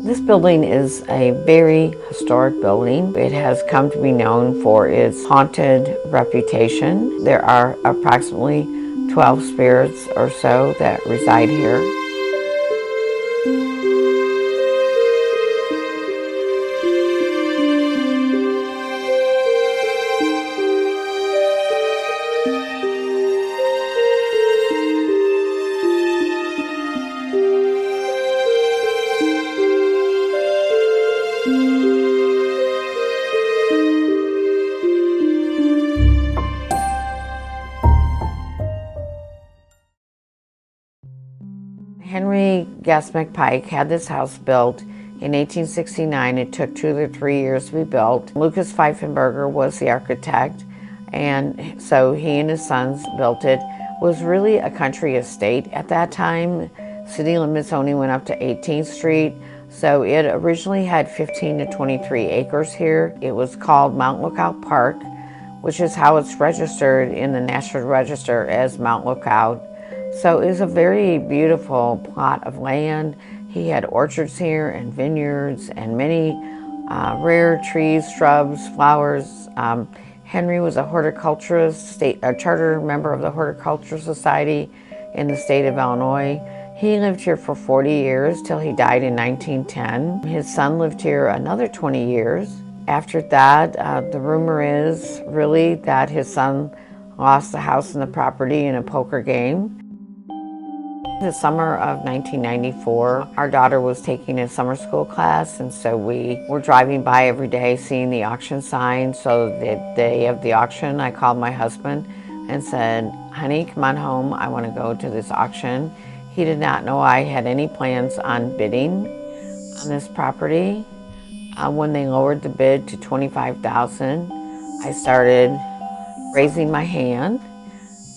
This building is a very historic building. It has come to be known for its haunted reputation. There are approximately 12 spirits or so that reside here. Henry Guest McPike had this house built in 1869. It took 2 to 3 years to be built. Lucas Pfeifenberger was the architect, and so he and his sons built it. It was really a country estate at that time. City limits only went up to 18th Street, so it originally had 15 to 23 acres here. It was called Mount Lookout Park, which is how it's registered in the National Register as Mount Lookout. So it was a very beautiful plot of land. He had orchards here and vineyards and many rare trees, shrubs, flowers. Henry was a horticulturist, a charter member of the Horticultural Society in the state of Illinois. He lived here for 40 years till he died in 1910. His son lived here another 20 years. After that, the rumor is really that his son lost the house and the property in a poker game. The summer of 1994, our daughter was taking a summer school class, and so we were driving by every day seeing the auction sign. So the day of the auction, I called my husband and said, "Honey, come on home. I want to go to this auction." He did not know I had any plans on bidding on this property. When they lowered the bid to $25,000, I started raising my hand,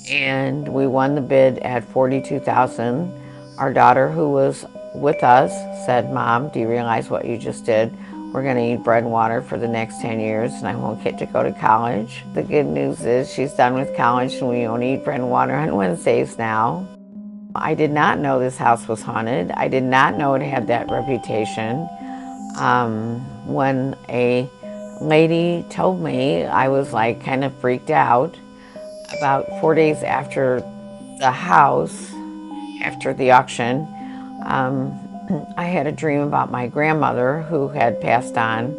and we won the bid at $42,000. Our daughter, who was with us, said, "Mom, do you realize what you just did? We're going to eat bread and water for the next 10 years, and I won't get to go to college." The good news is she's done with college, and we only eat bread and water on Wednesdays now. I did not know this house was haunted. I did not know it had that reputation. When a lady told me, I was like kind of freaked out. About 4 days after the house, after the auction, I had a dream about my grandmother who had passed on.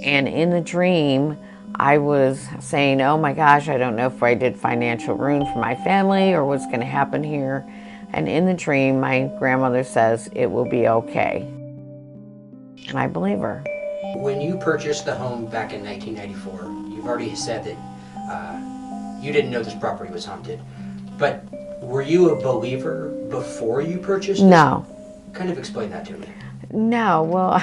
And in the dream, I was saying, "Oh my gosh, I don't know if I did financial ruin for my family or what's going to happen here." And in the dream, my grandmother says, "It will be okay." And I believe her. When you purchased the home back in 1994, you've already said that you didn't know this property was haunted. But were you a believer before you purchased it? No. Kind of explain that to me. No, well,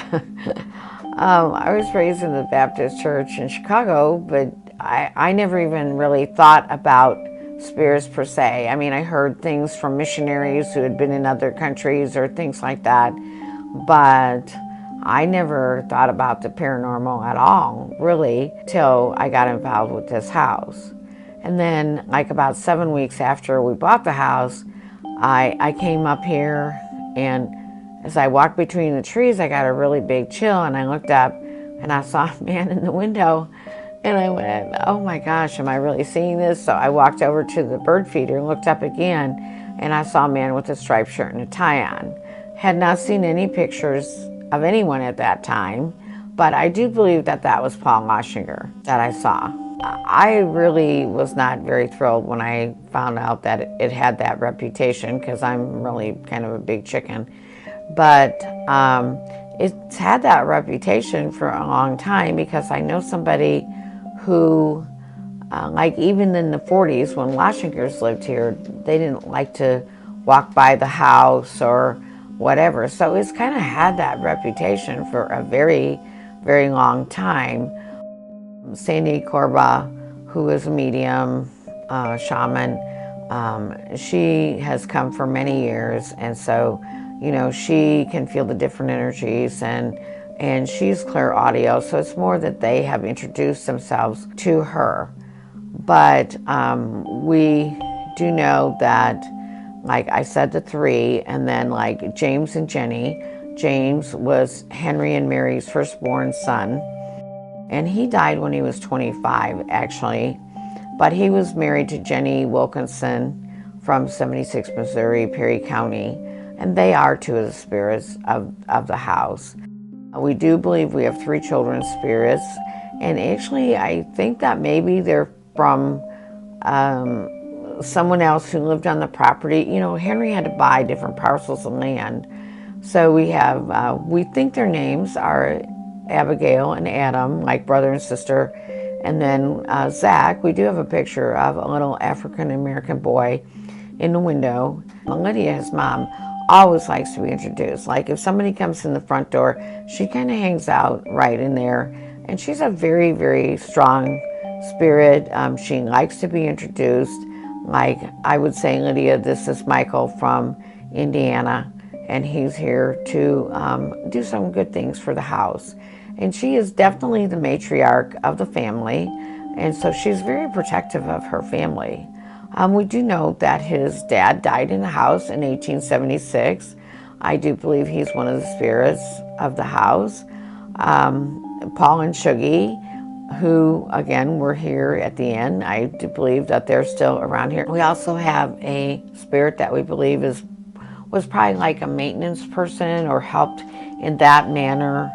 I was raised in the Baptist church in Chicago, but I never even really thought about spirits per se. I mean, I heard things from missionaries who had been in other countries or things like that, but I never thought about the paranormal at all, really, till I got involved with this house. And then, like about 7 weeks after we bought the house, I came up here, and as I walked between the trees, I got a really big chill, and I looked up, and I saw a man in the window, and I went, "Oh my gosh, am I really seeing this?" So I walked over to the bird feeder and looked up again, and I saw a man with a striped shirt and a tie on. Had not seen any pictures of anyone at that time, but I do believe that that was Paul Loschinger that I saw. I really was not very thrilled when I found out that it had that reputation, because I'm really kind of a big chicken. But it's had that reputation for a long time, because I know somebody who, like even in the 40s when Loschingers lived here, they didn't like to walk by the house or whatever. So it's kind of had that reputation for a very, very long time. Sandy Corba, who is a medium, shaman, she has come for many years, and so, you know, she can feel the different energies, and she's clear audio, so it's more that they have introduced themselves to her. But we do know that, like I said, the three, and then like James and Jenny, James was Henry and Mary's firstborn son, and he died when he was 25, actually. But he was married to Jenny Wilkinson from 76 Missouri, Perry County, and they are two of the spirits of the house. We do believe we have 3 children's spirits, and actually I think that maybe they're from someone else who lived on the property. You know, Henry had to buy different parcels of land. So we have, we think their names are Abigail and Adam, like brother and sister. And then Zach, we do have a picture of a little African-American boy in the window. Lydia, his mom, always likes to be introduced. Like if somebody comes in the front door, she kind of hangs out right in there. And she's a very, very strong spirit. She likes to be introduced. Like I would say, Lydia, this is Michael from Indiana, and he's here to do some good things for the house. And she is definitely the matriarch of the family, and so she's very protective of her family. We do know that his dad died in the house in 1876. I do believe he's one of the spirits of the house. Paul and Shuggy, who again were here at the end, I do believe that they're still around here. We also have a spirit that we believe was probably like a maintenance person or helped in that manner,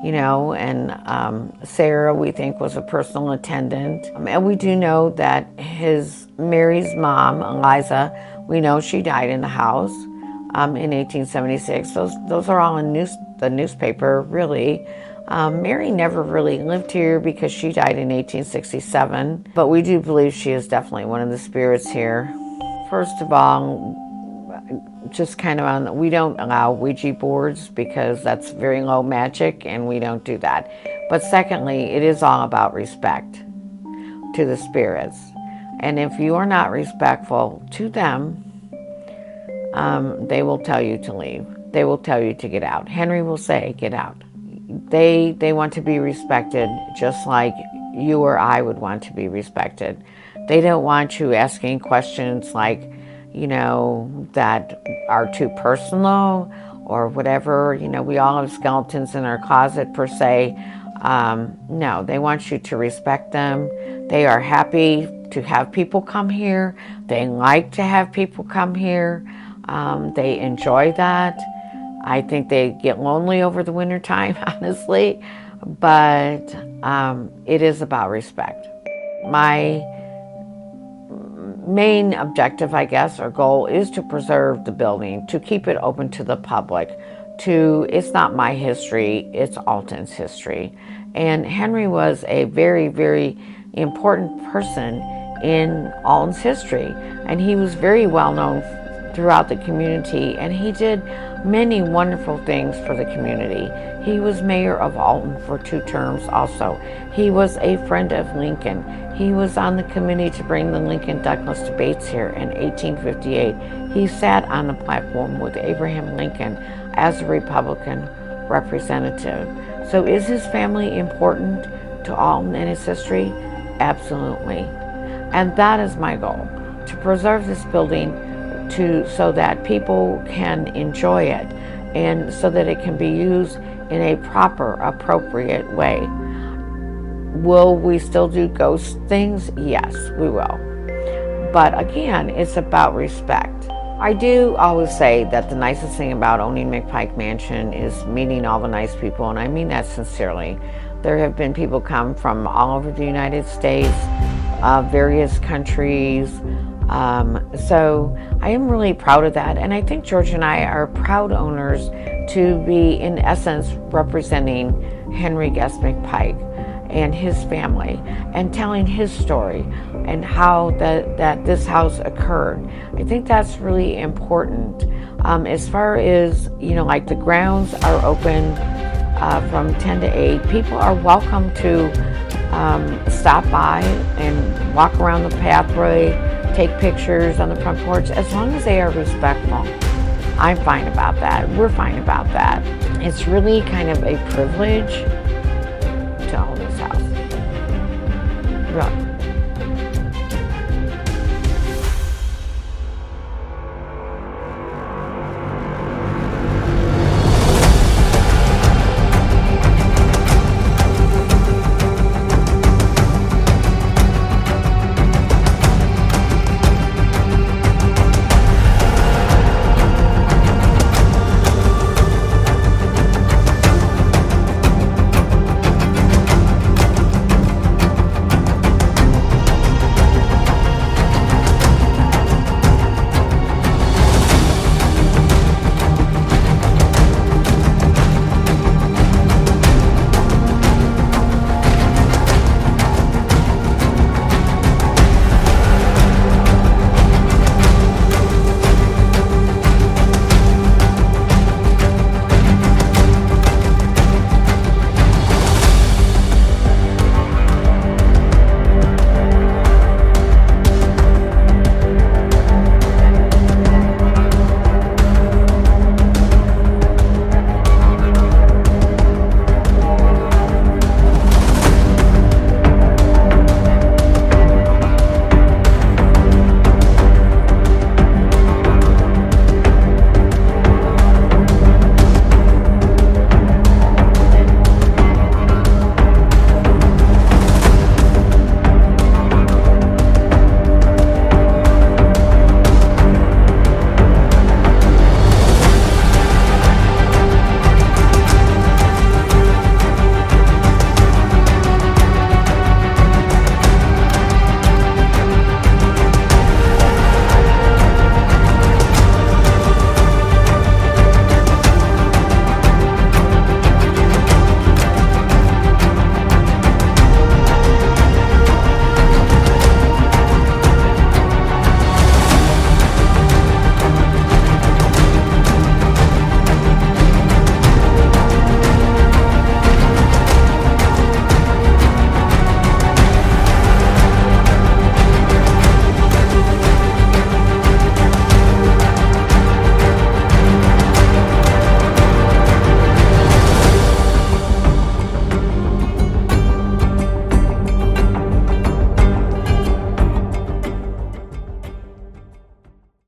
you know, and Sarah, we think, was a personal attendant. And we do know that Mary's mom, Eliza, we know she died in the house in 1876. Those are all in the newspaper, really. Mary never really lived here because she died in 1867, but we do believe she is definitely one of the spirits here. First of all, just kind of we don't allow Ouija boards because that's very low magic and we don't do that. But secondly, it is all about respect to the spirits. And if you are not respectful to them, they will tell you to leave. They will tell you to get out. Henry will say, get out. They want to be respected just like you or I would want to be respected. They don't want you asking questions like, you know, that are too personal or whatever. You know, we all have skeletons in our closet per se. No, they want you to respect them. They are happy to have people come here. They like to have people come here. They enjoy that. I think they get lonely over the winter time, honestly, but it is about respect. My main objective, I guess, or goal is to preserve the building, to keep it open to the public. It's not my history, it's Alton's history. And Henry was a very, very important person in Alton's history, and he was very well known throughout the community, and he did many wonderful things for the community. He was mayor of Alton for 2 terms also. He was a friend of Lincoln. He was on the committee to bring the Lincoln-Douglas debates here in 1858. He sat on the platform with Abraham Lincoln as a Republican representative. So is his family important to Alton and his history? Absolutely. And that is my goal, to preserve this building so that people can enjoy it and so that it can be used in a proper, appropriate way. Will we still do ghost things? Yes, we will. But again, it's about respect. I do always say that the nicest thing about owning McPike Mansion is meeting all the nice people, and I mean that sincerely. There have been people come from all over the United States, various countries. So I am really proud of that, and I think George and I are proud owners to be, in essence, representing Henry Guest McPike and his family and telling his story and how that this house occurred. I think that's really important. As far as, you know, like the grounds are open from 10 to 8. People are welcome to stop by and walk around the pathway, take pictures on the front porch, as long as they are respectful. I'm fine about that. We're fine about that. It's really kind of a privilege to own this house. Really.